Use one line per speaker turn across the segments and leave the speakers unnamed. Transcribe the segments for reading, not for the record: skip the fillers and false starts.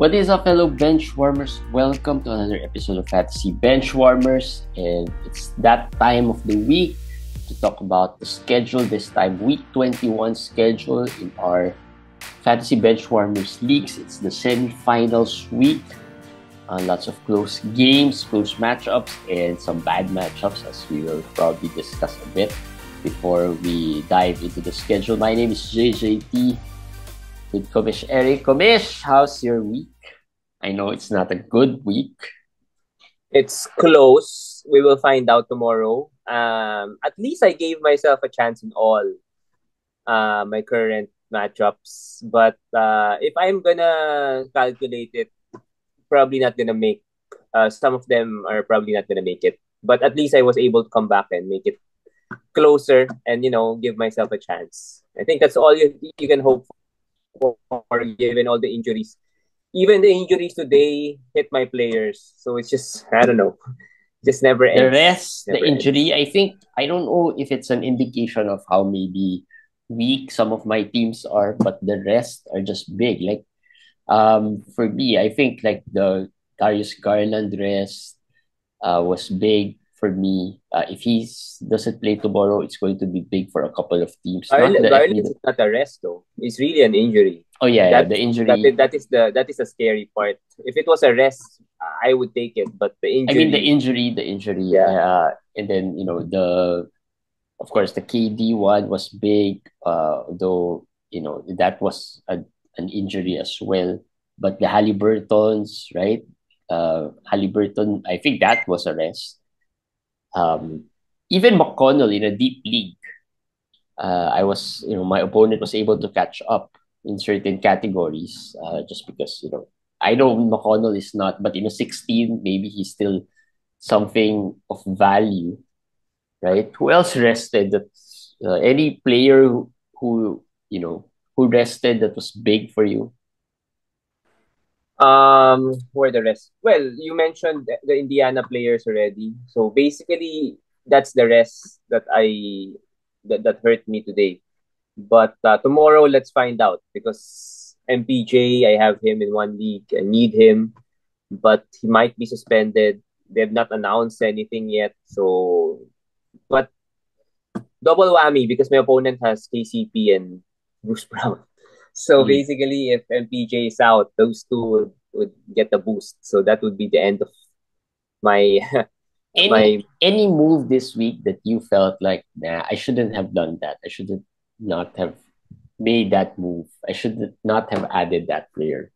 What is up, fellow bench warmers? Welcome to another episode of Fantasy Bench Warmers, and it's that time of the week to talk about the schedule. This time, week 21 schedule in our Fantasy Bench Warmers leagues. It's the semi-finals week. Lots of close games, close matchups, and some bad matchups, as we will probably discuss a bit before we dive into the schedule. My name is JJT. With Komish Eric. Komish, how's your week? I know it's not a good week.
It's close. We will find out tomorrow. At least I gave myself a chance in all my current matchups. But if I'm gonna calculate it, probably not gonna make. Some of them are probably not gonna make it. But at least I was able to come back and make it closer and give myself a chance. I think that's all you can hope for given all the injuries. Even the injuries today hit my players. So it's just, I don't know, just never ends.
The rest,
never
the injury,
ends.
I don't know if it's an indication of how maybe weak some of my teams are, but the rest are just big. Like, for me, I think like the Darius Garland rest was big for me. If he doesn't play tomorrow, it's going to be big for a couple of teams.
Garland is not a rest though. It's really an injury.
Oh yeah, the injury.
That is the scary part. If it was a rest, I would take it. But the injury.
I mean the injury.
Yeah.
And then of course the KD one was big. Though that was an injury as well. But the Halliburton's, right? Halliburton, I think that was a rest. Even McConnell in a deep league, my opponent was able to catch up in certain categories, just because I know McConnell is not, but 16 maybe he's still something of value, right? Who else rested? That any player who rested that was big for you?
Who are the rest? Well, you mentioned the Indiana players already. So basically, that's the rest that hurt me today. But tomorrow, let's find out because MPJ, I have him in one league. I need him, but he might be suspended. They've not announced anything yet. So, but double whammy because my opponent has KCP and Bruce Brown. So basically, if MPJ is out, those two would get the boost. So that would be the end of my
any move this week that you felt like, nah, I shouldn't have done that. I should not have made that move. I should not have added that player.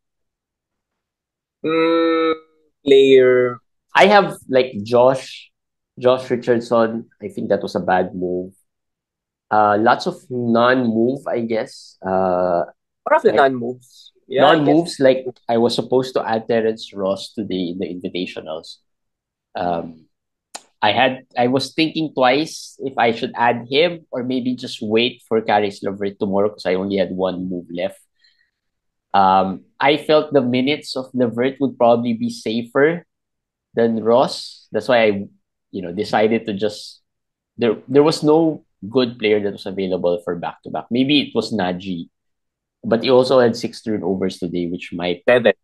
Player.
I have like Josh Richardson. I think that was a bad move. Lots of non-move, I guess.
What of the non-moves?
Yeah, non-moves, like I was supposed to add Terrence Ross today in the invitationals. I was thinking twice if I should add him or maybe just wait for Caris LeVert tomorrow because I only had one move left. I felt the minutes of LeVert would probably be safer than Ross. That's why I, decided to just there was no good player that was available for back to back. Maybe it was Najee, but he also had 6 turnovers today, which might
seven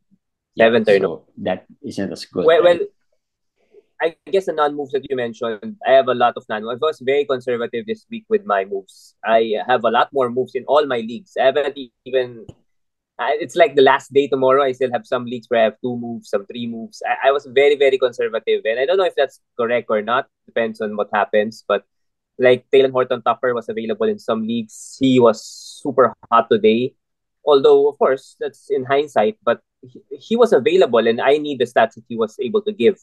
turnovers.
So that isn't as good.
Well, I guess the non-moves that you mentioned, I have a lot of non-moves. I was very conservative this week with my moves. I have a lot more moves in all my leagues. I haven't even. It's like the last day tomorrow. I still have some leagues where I have 2 moves, some 3 moves. I was very, very conservative, and I don't know if that's correct or not. Depends on what happens. But like Taylor Horton Tucker was available in some leagues. He was super hot today. Although, of course, that's in hindsight, but he was available, and I need the stats that he was able to give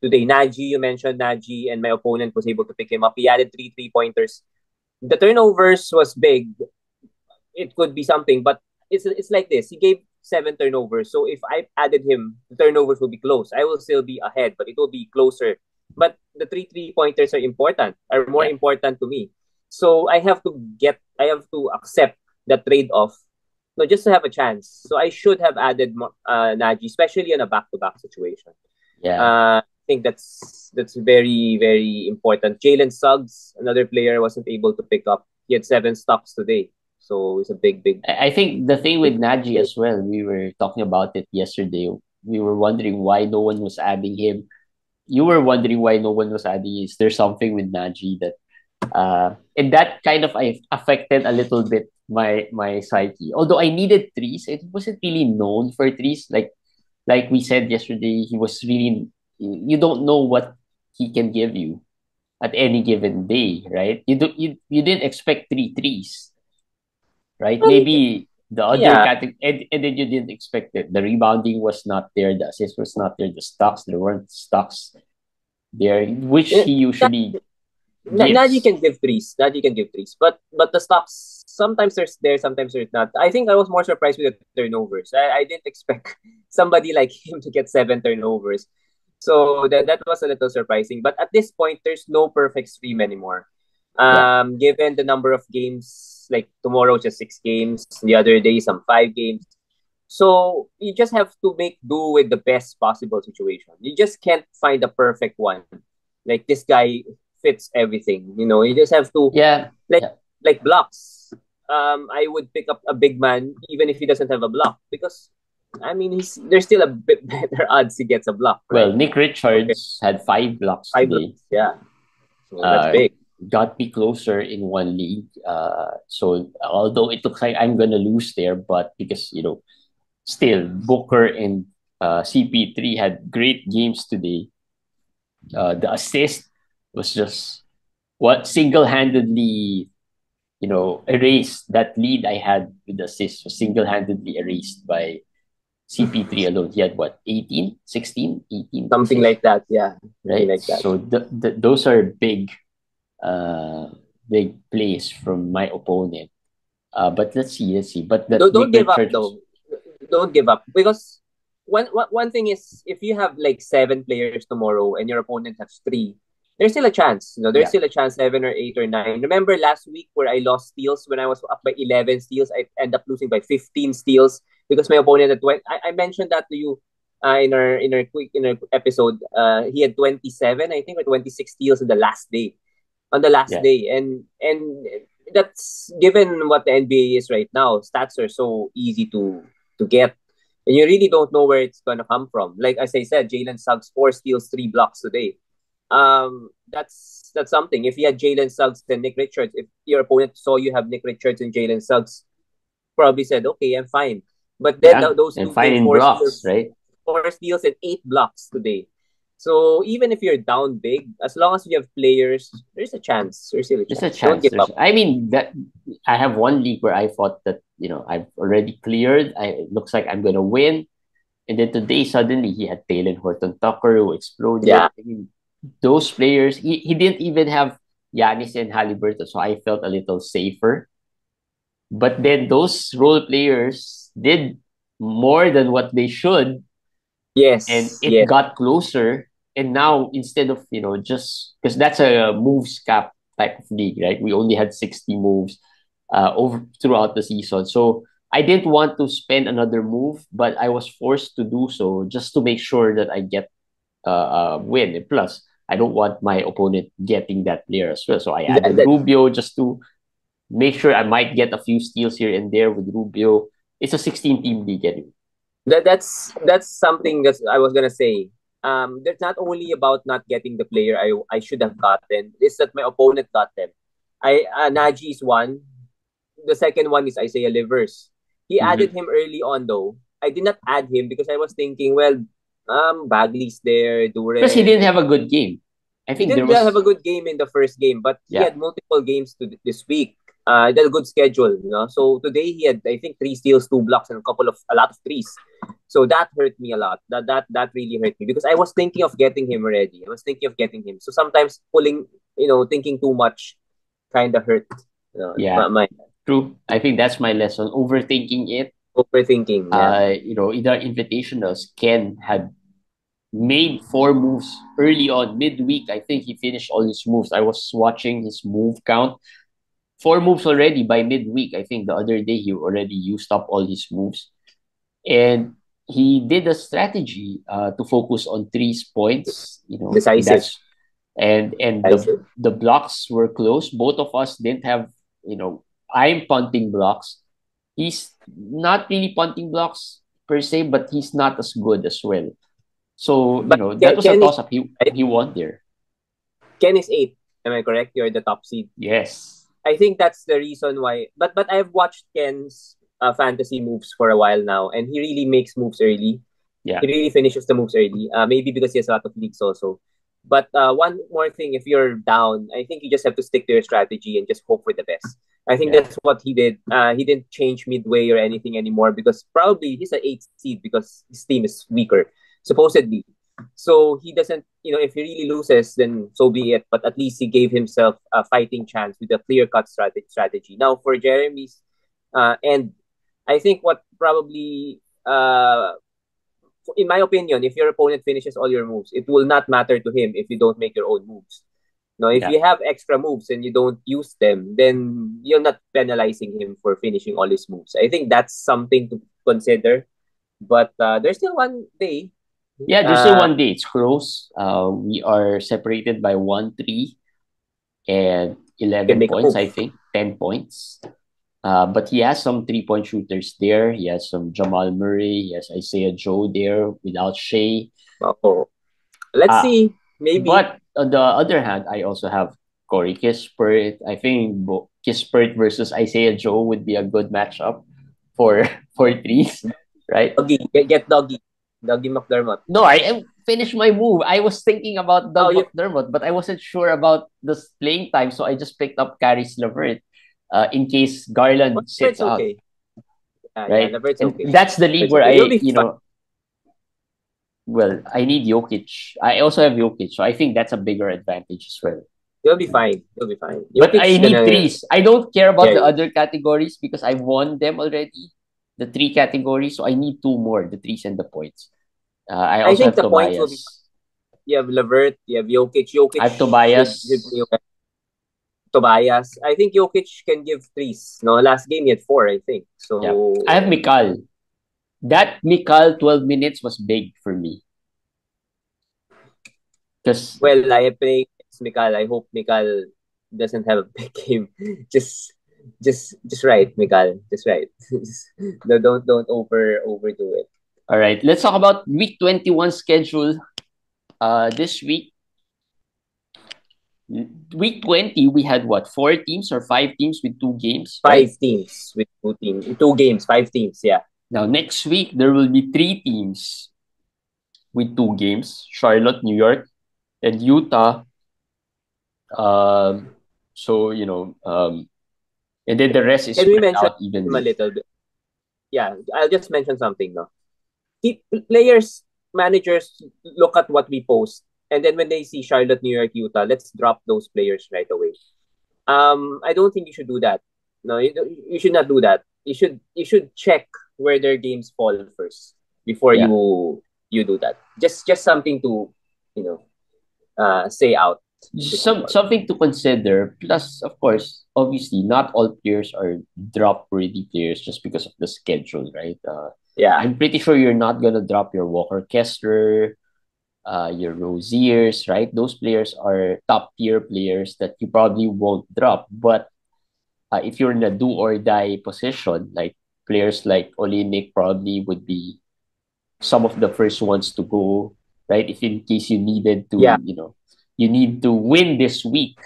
today. Najee, you mentioned Najee, and my opponent was able to pick him up. He added 3 3-pointers. The turnovers was big. It could be something, but it's like this. He gave 7 turnovers. So if I added him, the turnovers will be close. I will still be ahead, but it will be closer. But the 3 3-pointers are more important to me. So I have to accept the trade-off, no, just to have a chance. So I should have added Najee, especially in a back-to-back situation.
Yeah.
I think that's very, very important. Jalen Suggs, another player, wasn't able to pick up. He had 7 stocks today. So it's a big.
I think the thing with Naji
Play.
as well, we were talking about it yesterday. We were wondering why no one was adding him. You were wondering why no one was adding. Is there something with Naji that and that kind of affected a little bit my psyche. Although I needed threes, it wasn't really known for threes. Like we said yesterday, he was really, you don't know what he can give you at any given day, right? You didn't expect three threes, right?
Well,
Maybe the other
yeah.
category, and then you didn't expect it. The rebounding was not there, the assist was not there, the stocks, there weren't stocks there, which
Eh,
he usually
Naji
gives.
can give threes. Naji can give threes. But the stocks, sometimes there's there, sometimes there's not. I think I was more surprised with the turnovers. I didn't expect somebody like him to get 7 turnovers. So that was a little surprising. But at this point, there's no perfect stream anymore.
Yeah,
Given the number of games, like tomorrow just 6 games, the other day some 5 games. So you just have to make do with the best possible situation. You just can't find the perfect one. Like this guy fits everything. You just have to
yeah,
like
yeah.
like blocks. I would pick up a big man even if he doesn't have a block because I mean there's still a bit better odds he gets a block,
Well,
right?
Nick
Okay,
Richards had 5 blocks
5 blocks,
today.
yeah. So that's
Uh,
big.
got me closer in one league. So although it looks like I'm gonna lose there, but because still Booker and CP3 had great games today. The assist was just what single-handedly erased that lead I had with the assist was single-handedly erased by CP3 alone. He had what, 18, 16, 18
Something
assists,
like that, yeah. Something
right?
like that.
So those are uh, big plays from my opponent. But let's see. But that
Don't
Nick
give up
Richards was,
though. Don't give up because one thing is if you have like 7 players tomorrow and your opponent has 3, there's still a chance. There's
yeah,
still a chance 7 or 8 or 9. Remember last week where I lost steals when I was up by 11 steals, I end up losing by 15 steals because my opponent had 20. I mentioned that to you in our episode. He had 27, I think, or 26 steals on the last
yeah.
day, and that's given what the NBA is right now. Stats are so easy to get, and you really don't know where it's gonna come from. Like as I said, Jalen Suggs 4 steals, 3 blocks today. That's something. If you had Jalen Suggs and Nick Richards, if your opponent saw you have Nick Richards and Jalen Suggs, probably said, "Okay, I'm fine." But then
Yeah,
those
and
two
fine
gave
in blocks, right?
4 steals and 8 blocks today. So even if you're down big, as long as you have players, there's a chance. There's still a
There's a
chance. Don't
chance.
give
There's,
up.
I mean, that I have one league where I thought that I've already cleared. It looks like I'm gonna win, and then today suddenly he had Taylor Horton Tucker who exploded.
Yeah.
I mean, those players. He didn't even have Giannis and Halliburton, so I felt a little safer. But then those role players did more than what they should, and
Yes.
it
Yes.
got closer. And now instead of just because that's a moves cap type of league, right? We only had 60 moves over throughout the season, so I didn't want to spend another move, but I was forced to do so just to make sure that I get a win. And plus, I don't want my opponent getting that player as well, so I
That,
added
that,
Rubio just to make sure I might get a few steals here and there with Rubio. It's a 16-team league anyway.
that's something that I was gonna say. There's not only about not getting the player I should have gotten. It's that my opponent got them. Najee is one. The second one is Isaiah Livers. He added
Mm-hmm.
him early on though. I did not add him because I was thinking, well, Bagley's there,
Plus, he
Duren,
didn't
and
have a good game. I
he
think there
didn't have
was,
a good game in the first game, but he
yeah,
had multiple games this week. He had a good schedule. So today he had, I think, 3 steals, 2 blocks, and a lot of threes. So that hurt me a lot. That really hurt me because I was thinking of getting him already. I was thinking of getting him. So sometimes thinking too much kind of hurt.
yeah,
My
true. I think that's my lesson. Overthinking it.
overthinking. Yeah.
In our invitationals, Ken had made 4 moves early on, midweek. I think he finished all his moves. I was watching his move count. 4 moves already by midweek. I think the other day he already used up all his moves. And he did a strategy to focus on 3 points.
Decisive.
That's and the
Decisive.
the blocks were close. Both of us didn't have you know I'm punting blocks. He's not really punting blocks per se, but he's not as good as well. So,
But
that was a
Ken is
toss up.
right?
He won there.
Ken is 8. Am I correct? You're the top seed.
Yes.
I think that's the reason why. But I've watched Ken's fantasy moves for a while now, and he really makes moves early. He
Yeah.
really finishes the moves early. Maybe because he has a lot of leagues also. But one more thing, if you're down, I think you just have to stick to your strategy and just hope for the best. I think
Yeah.
that's what he did. He didn't change midway or anything anymore because probably he's an 8th seed because his team is weaker, supposedly. So he doesn't, if he really loses, then so be it. But at least he gave himself a fighting chance with a clear cut strategy. Now, for Jeremy's end, I think what probably in my opinion, if your opponent finishes all your moves, it will not matter to him if you don't make your own moves. No, if
Yeah.
you have extra moves and you don't use them, then you're not penalizing him for finishing all his moves. I think that's something to consider. But there's still one day.
Yeah, there's still
Uh,
one day. It's close. We are separated by 1-3 and
you can
11
make a
points,
move.
I think. 10 points. But he has some 3-point shooters there. He has some Jamal Murray. He has Isaiah Joe there without Shea.
Oh, let's
Uh,
see. Maybe
but on the other hand, I also have Corey Kispert. I think Kispert versus Isaiah Joe would be a good matchup for for threes, right?
Doggy. Get Doggy. Doggy McDermott.
No, I finished my move. I was thinking about
Oh,
Doug
you.
McDermott, but I wasn't sure about the playing time, so I just picked up Caris LeVert in case
Well,
Garland sits
Levert's
out,
okay. Yeah,
right?
Levert's
And
okay.
that's the league
Levert's
where
okay. You'll
I,
be fine.
well, I need Jokic. I also have Jokic, so I think that's a bigger advantage as well.
You'll be fine. You'll be fine.
But I
Jokic's
need
gonna.
threes. I don't care about
Yeah,
the other categories because I won them already, the three categories. So I need two more, the threes and the points. I
I
also
think
have
the points will be.
Tobias.
You have Levert. You have Jokic.
I
Jokic
have
should play
Tobias.
well. Tobias. I think Jokic can give threes. No, last game he had four. I think
Yeah.
so.
I have Mikal. That Mikal 12 minutes was big for me because
Well, I play Mikal. I hope Mikal doesn't have a big game. just, just right, Mikal. Just right. No, don't overdo it.
all right, let's talk about week 21 schedule. This week 20 we had what, four teams or five teams with two games, right?
5 teams with 2 teams, 2 games, 5 teams. Yeah.
Now next week there will be three teams with two games: Charlotte, New York, and Utah. Um, so and then the rest is
Can we
spread
mention
out
him a
evenly.
little bit? Yeah, I'll just mention something. No, keep players, managers look at what we post, and then when they see Charlotte, New York, Utah, let's drop those players right away. I don't think you should do that. No, you should not do that. You should check where their games fall first before
Yeah.
you do that. Just something to you know say out to people.
Something to consider. Plus, of course, obviously, not all players are drop worthy players just because of the schedule, right?
Yeah,
I'm pretty sure you're not gonna drop your Walker Kessler, your Roziers, right? Those players are top tier players that you probably won't drop. But if you're in a do or die position, like players like Olinik probably would be some of the first ones to go, right? If in case you needed
yeah.
to, you need to win this week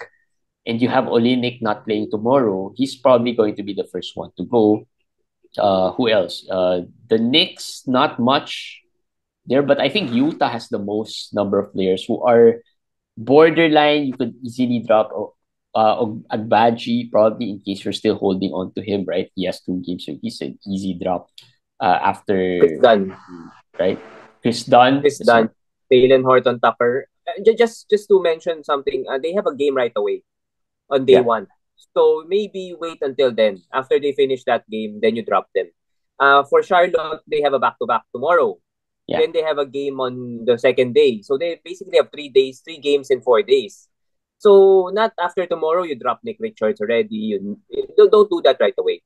and you have Olinik not playing tomorrow, he's probably going to be the first one to go. Who else? The Knicks, not much there, but I think Utah has the most number of players who are borderline. You could easily drop Agbaji probably in case you're still holding on to him, right? He has two games, so he's an easy drop
Chris
after,
Dunn,
right? Chris Dunn.
Chris Dunn, Taylor Horton Tucker. Just to mention something, they have a game right away on day
Yeah,
one. So maybe wait until then. After they finish that game, then you drop them. For Charlotte, they have a back-to-back tomorrow.
yeah,
Then they have a game on the second day. So they basically have 3 days, 3 games in 4 days. So not after tomorrow you drop Nick Richards already. Don't do that right away.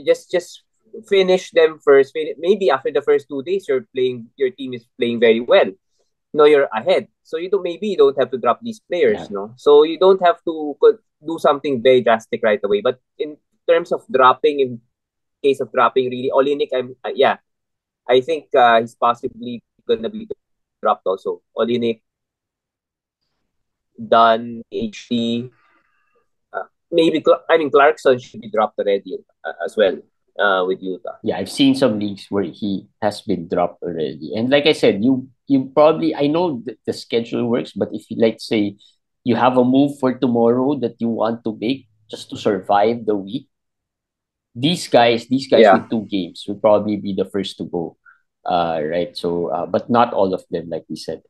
Just finish them first. Maybe after the first 2 days, your team is playing very well. No, you're ahead. So you don't have to drop these
yeah.
players. No, so you don't have to do something very drastic right away. But terms of dropping, in case of dropping, really, Olinik, yeah, I think he's possibly gonna be dropped also. Olinik, Dunn, HD, maybe I mean Clarkson should be dropped already as well with Utah.
Yeah, I've seen some leagues where he has been dropped already. And like I said, you probably, I know the schedule works, but if you, like, say you have a move for tomorrow that you want to make just to survive the week, these guys
Yeah,
with 2 games will probably be the first to go. Right. So but not all of them, like we said.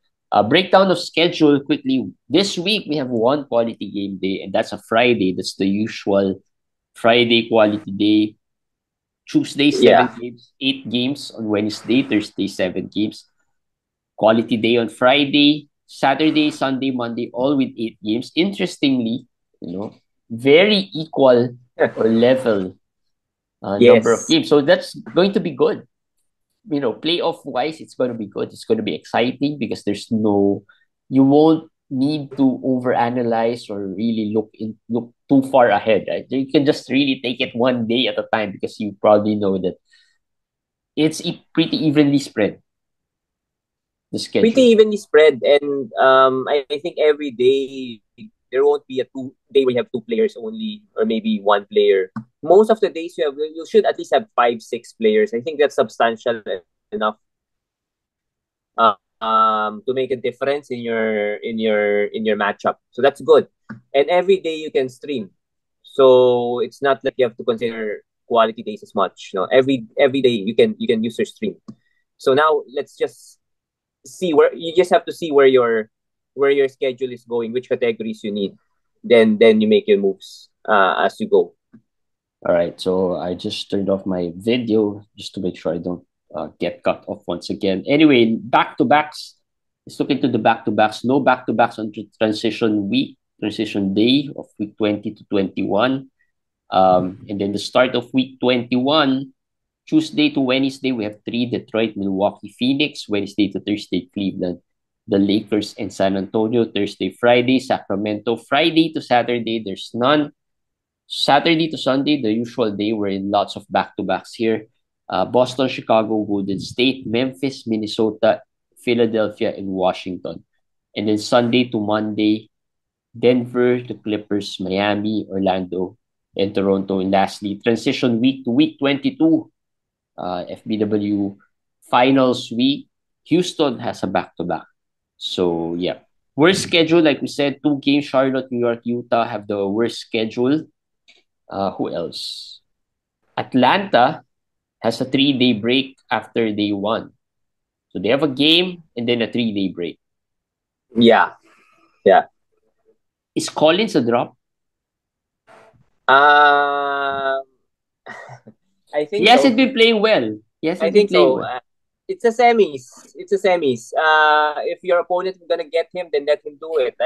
Breakdown of schedule quickly. This week we have one quality game day, and that's a Friday. That's the usual Friday quality day. Tuesday,
yeah,
7 games, 8 games on Wednesday, Thursday, 7 games. Quality day on Friday, Saturday, Sunday, Monday, all with 8 games. Interestingly, very equal or level number of
yes.
games. So that's going to be good. Playoff wise, it's going to be good. It's going to be exciting because you won't need to overanalyze or really look too far ahead. Right? You can just really take it one day at a time because you probably know that it's pretty evenly spread, the
Pretty
schedule.
evenly spread, and I think every day there won't be a day where you have two players only, or maybe one player. Most of the days you should at least have 5, 6 players. I think that's substantial enough to make a difference in your matchup. So that's good. And every day you can stream. So it's not like you have to consider quality days as much. Every day you can use your stream. So now let's just see where you just have to see where your schedule is going, which categories you need. Then you make your moves as you go.
All right, so I just turned off my video just to make sure I don't get cut off once again. Anyway, back to backs. Let's look into the back to backs. No back to backs on transition day of week 20 to 21. And then the start of week 21, Tuesday to Wednesday, we have 3: Detroit, Milwaukee, Phoenix. Wednesday to Thursday, Cleveland, the Lakers, and San Antonio. Thursday, Friday, Sacramento. Friday to Saturday, there's none. Saturday to Sunday, the usual day. We're in lots of back-to-backs here. Boston, Chicago, Golden State, Memphis, Minnesota, Philadelphia, and Washington. And then Sunday to Monday, Denver, the Clippers, Miami, Orlando, and Toronto. And lastly, transition week to week 22, FBW Finals week. Houston has a back-to-back. So, yeah. Worst schedule, like we said, 2 games. Charlotte, New York, Utah have the worst schedule. Who else? Atlanta has a 3-day break after day one. So they have a game and then a 3-day break.
Yeah, yeah.
Is Collins a drop?
Um, I
He
think
hasn't
so.
been playing well. He
I
hasn't been
think
playing
so.
well.
It's a semis. It's a semis. If your opponent is gonna get him, then let him do it.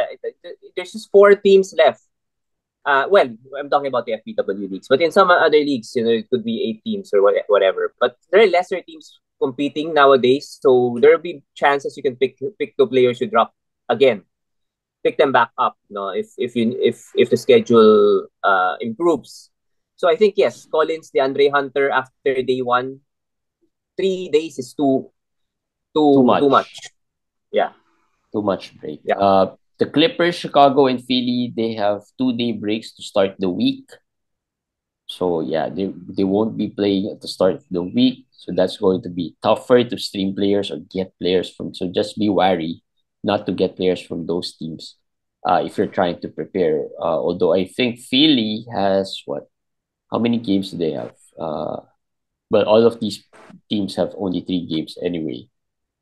There's just 4 teams left. Well, I'm talking about the FPW leagues, but in some other leagues, it could be 8 teams or whatever. But there are lesser teams competing nowadays, so there will be chances you can pick 2 players you drop again, pick them back up. No, if the schedule improves. So I think yes, Collins, the Andre Hunter after day one, 3 days is too
Too
too much.
much.
Yeah,
Too much break.
yeah,
The Clippers, Chicago, and Philly, they have 2-day breaks to start the week. So yeah, they won't be playing at the start of the week. So that's going to be tougher to stream players or get players from. So just be wary not to get players from those teams if you're trying to prepare. Although I think Philly has what? How many games do they have? But all of these teams have only 3 games anyway.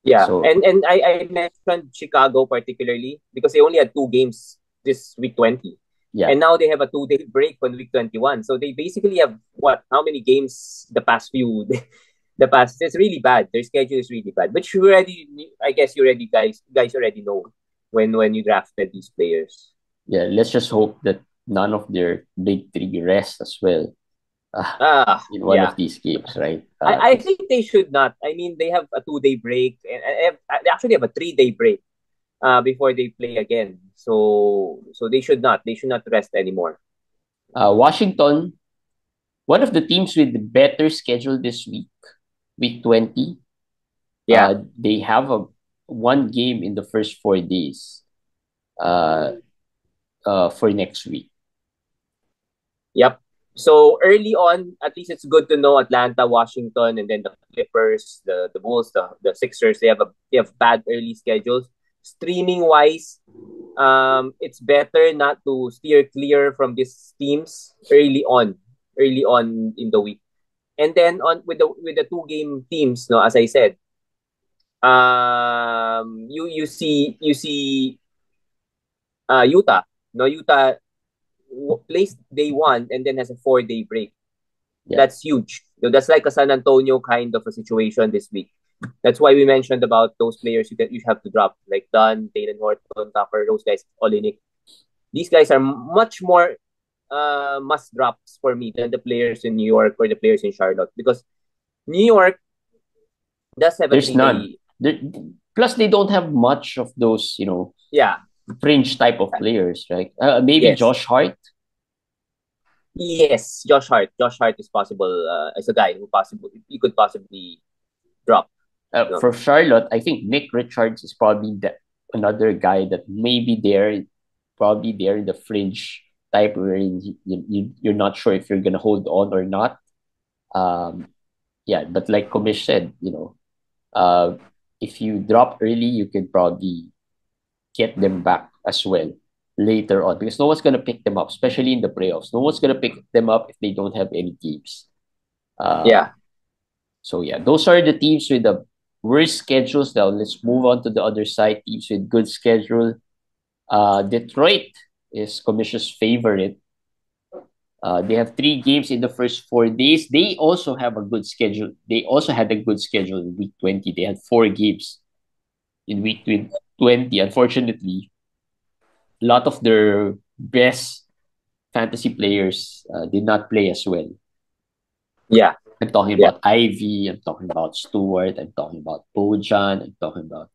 yeah.
So
And I mentioned Chicago particularly because they only had 2 games this week 20.
yeah,
And now they have a 2-day break on week 21. So they basically have what? How many games the past few the past? It's really bad. Their schedule is really bad. But I guess you already guys already know when you drafted these players.
yeah. Let's just hope that none of their big 3 rest as well uh, in one of
Yeah.
these games, right?
I think they should not. I mean, they have a 2-day break, and they actually have a 3-day break before they play again. So they should not. They should not rest anymore.
Washington One of the teams with the better schedule this week, week 20,
Yeah.
they have a one game in the first 4 days uh, for next week.
Yep. So early on, at least it's good to know Atlanta, Washington, and then the Clippers, the Bulls, the Sixers. They have bad early schedules. Streaming wise, it's better not to steer clear from these teams early on in the week. And then on with the 2 game teams, no, as I said, you see Utah, no, Utah plays day one and then has a 4 day break.
Yeah.
That's huge. That's like a San Antonio kind of a situation this week. That's why we mentioned about those players you have to drop, like Dunn, Taylor Horton, Tucker, those guys, Olenek. These guys are much more must drops for me than the players in New York or the players in Charlotte, because New York does have a
There's
three
none.
day.
There, plus, they don't have much of those,
Yeah.
fringe type of players, right? Maybe
Yes.
Josh Hart.
Yes. Josh Hart. Josh Hart is possible as a guy who possibly you could possibly drop. No.
For Charlotte, I think Nick Richards is probably another guy that maybe probably there in the fringe type where you're not sure if you're gonna hold on or not. Um, yeah, but like Komish said, if you drop early, you can probably get them back as well later on because no one's gonna pick them up, especially in the playoffs. No one's gonna pick them up if they don't have any games. Uh,
Yeah.
so yeah, those are the teams with the worst schedules. Now let's move on to the other side. Teams with good schedule. Detroit is Commission's favorite. They have 3 games in the first 4 days. They also have a good schedule. They also had a good schedule in week 20. They had 4 games in week 20. Unfortunately, a lot of their best fantasy players did not play as well.
Yeah.
I'm talking
Yeah.
about Ivy. I'm talking about Stewart. I'm talking about Bojan. I'm talking about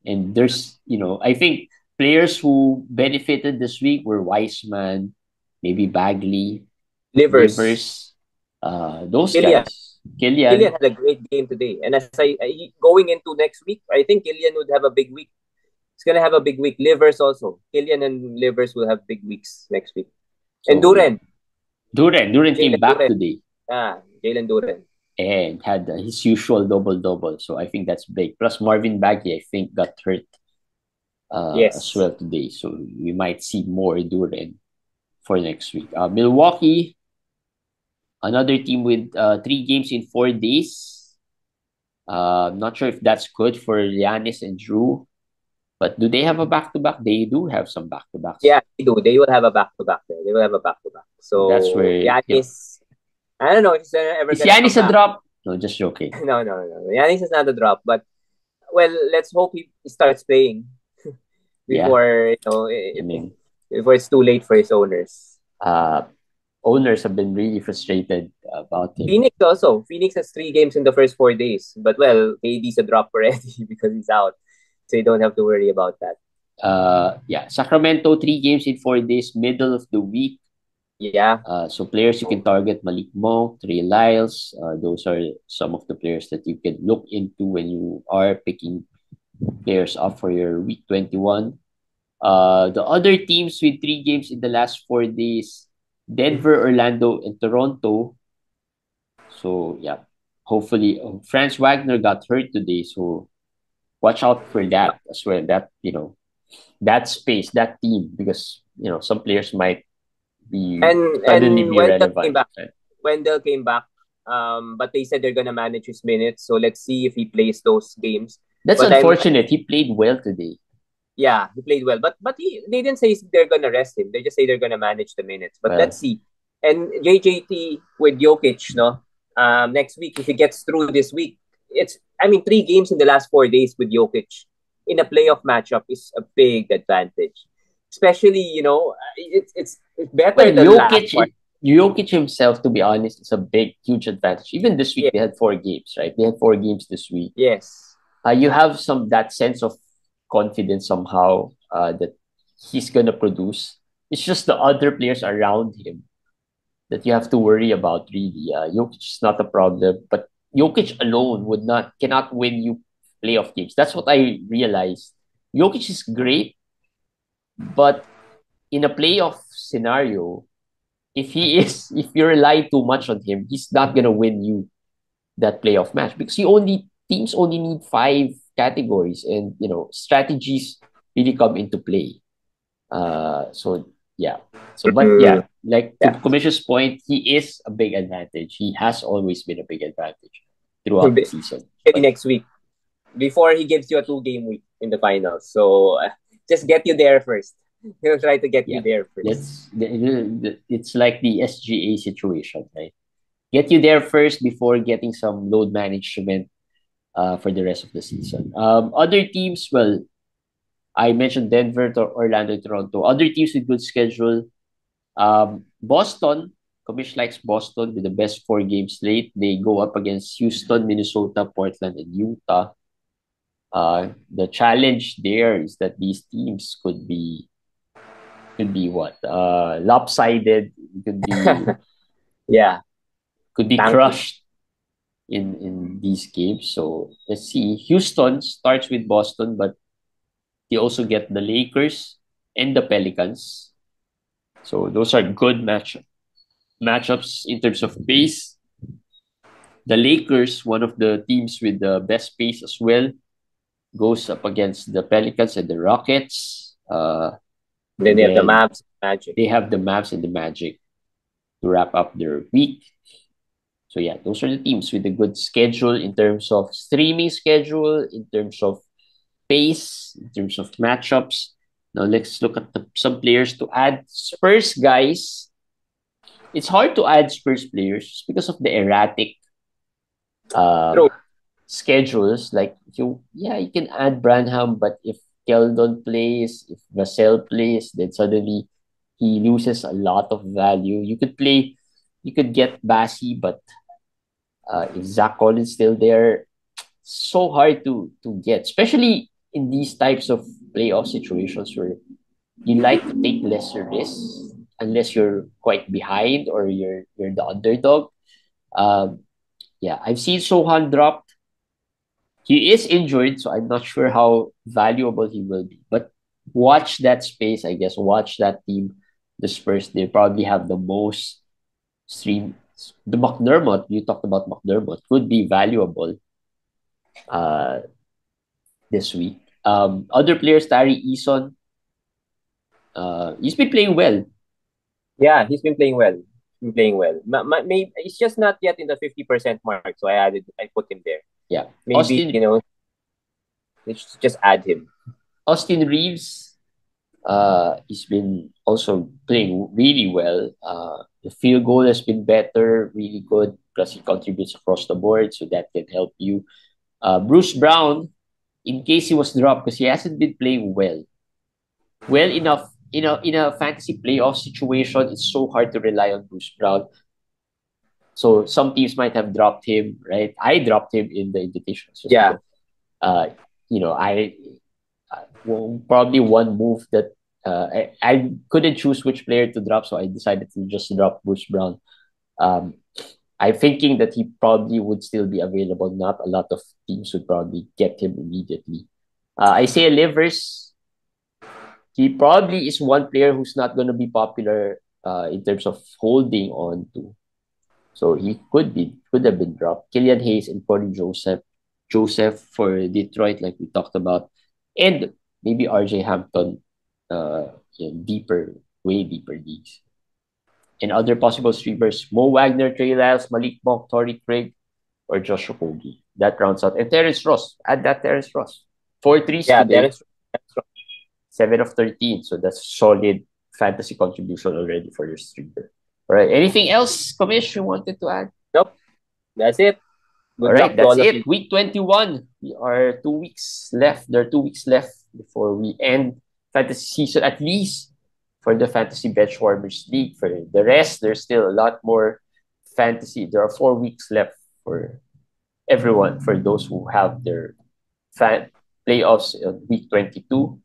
and there's I think players who benefited this week were Weissman, maybe Bagley,
Livers.
Livers, those
Killian.
guys. Killian,
Killian had a great game today. And as going into next week, I think Killian would have a big week. He's gonna have a big week. Livers also. Killian and Livers will have big weeks next week. And
so yeah,
Duren.
Duran came
Jalen
back
Duren.
today
Jalen Duren.
and had his usual double. So I think that's big. Plus Marvin Bagley, I think, got hurt as
Yes.
well today. So we might see more Duran for next week. Milwaukee, another team with 3 games in 4 days. I'm not sure if that's good for Giannis and Drew, but do they have a back to back? They do have some back to backs.
Yeah, they do. They will have a back to back there. They will have a back to back.
So that's
So
where
Yanis, I don't know if he's ever
is
gonna come
Giannis a
back.
drop? No, just joking.
No. Yanis is not a drop, but well, let's hope he starts playing
Yeah,
before
I mean,
before it's too late for his owners.
uh, owners have been really frustrated about him.
Phoenix also. Phoenix has 3 games in the first 4 days, but well, KD's a drop already because he's out, so you don't have to worry about that.
Yeah, Sacramento 3 games in 4 days, middle of the week.
Yeah.
So players you can target Malik Monk, Trey Lyles. Those are some of the players that you can look into when you are picking players up for your week 21. The other teams with 3 games in the last 4 days, Denver, Orlando, and Toronto. So yeah, hopefully Franz Wagner got hurt today, so watch out for that as well. That space, that team, because some players might be suddenly
And
be relevant. Right?
Wendell came back, but they said they're gonna manage his minutes. So let's see if he plays those games.
That's
But
unfortunate. He played well today.
yeah, he played well. But they didn't say they're gonna rest him. They just say they're gonna manage the minutes. But let's
Well,
see. And JJT with Jokic, no, next week if he gets through this week, it's 3 games in the last 4 days with Jokic in a playoff matchup is a big advantage. Especially, it's better
well,
than last part.
Jokic himself, to be honest, is a big, huge advantage. Even this week,
Yeah.
they had 4 games, right? They had 4 games this week.
Yes.
You have that sense of confidence somehow that he's gonna produce. It's just the other players around him that you have to worry about really. Jokic is not a problem, but Jokic alone cannot win you playoff games. That's what I realized. Jokic is great, but in a playoff scenario, if you rely too much on him, he's not gonna win you that playoff match because teams only need five categories, and strategies really come into play. So yeah. So but
Mm,
yeah, like to
yeah.
Commission's point, he is a big advantage. He has always been a big advantage throughout the season.
Maybe
But
next week before he gives you a 2 game week in the finals. So just get you there first. He'll try to get you
yeah,
there first.
it's like the SGA situation, right? Get you there first before getting some load management for the rest of the season. Other teams, well, I mentioned Denver, Orlando, Toronto. Other teams with good schedule. Boston, Kamish likes Boston with the best 4 game slate. They go up against Houston, Minnesota, Portland, and Utah. The challenge there is that these teams could be what? Lopsided,
Yeah,
could be
tanky.
crushed in these games. So let's see. Houston starts with Boston, but they also get the Lakers and the Pelicans. So those are good matchups in terms of pace. The Lakers, one of the teams with the best pace as well, goes up against the Pelicans and the Rockets.
Then
And
they have the
then
Mavs, Magic.
they have the Mavs and the Magic to wrap up their week. So yeah, those are the teams with a good schedule in terms of streaming schedule, in terms of pace, in terms of matchups. Now let's look at some players to add. Spurs guys, it's hard to add Spurs players just because of the erratic
True.
um, schedules. Like if you can add Branham, but if Keldon plays, if Vassell plays, then suddenly he loses a lot of value. You could get Bassi, but if Zach Collins still there, so hard to get, especially in these types of playoff situations where you like to take lesser risks unless you're quite behind or you're the underdog. Um, yeah, I've seen Sohan drop. He is injured, so I'm not sure how valuable he will be. But watch that space, I guess. Watch that team, the Spurs. They probably have the most stream. The McDermott, you talked about McDermott, could be valuable uh, this week. Other players, Tari Eason, he's been playing well.
Yeah, he's been playing well. He's been playing well. Maybe it's just not yet in the 50% mark, so I put him there.
Yeah.
Maybe let's just add him.
Austin Reeves, he's been also playing really well. The field goal has been better, really good. Plus, he contributes across the board, so that can help you. Bruce Brown, in case he was dropped, because he hasn't been playing well enough. In a fantasy playoff situation, it's so hard to rely on Bruce Brown. So some teams might have dropped him, right? I dropped him in the invitations just
Yeah,
because, uh, I well, probably one move that I couldn't choose which player to drop, so I decided to just drop Bruce Brown. Um, I'm thinking that he probably would still be available. Not a lot of teams would probably get him immediately. Isaiah Livers, he probably is one player who's not going to be popular in terms of holding on to. So he could have been dropped. Killian Hayes and Corey Joseph for Detroit, like we talked about, and maybe RJ Hampton, deeper, way deeper leagues. And other possible streamers: Mo Wagner, Trey Lyles, Malik Monk, Torrey Craig, or Josh Okogie. That rounds out. And Terrence Ross. Add that Terrence Ross. 4 threes
yeah,
today,
Terrence Ross.
7 of 13. So that's solid fantasy contribution already for your streamer. All right. Anything else, Kamish, you wanted to add?
Nope, that's it.
All
Good
right,
luck to
that's
all of you.
it. Week 21. We are 2 weeks left. There are 2 weeks left before we end fantasy season, at least for the Fantasy Benchwarmers League. For the rest, there's still a lot more fantasy. There are 4 weeks left for everyone, for those who have their playoffs on week 22.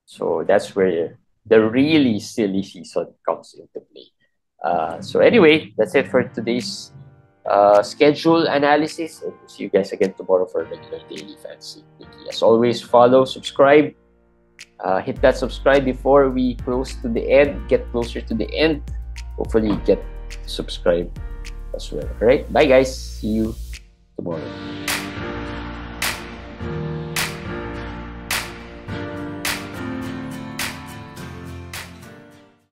So that's where the really silly season comes into play. So anyway, that's it for today's schedule analysis. And see you guys again tomorrow for regular daily fantasy. As always, follow, subscribe. Hit that subscribe before we close to the end. Get closer to the end. Hopefully, get subscribe as well. All right, bye guys. See you tomorrow.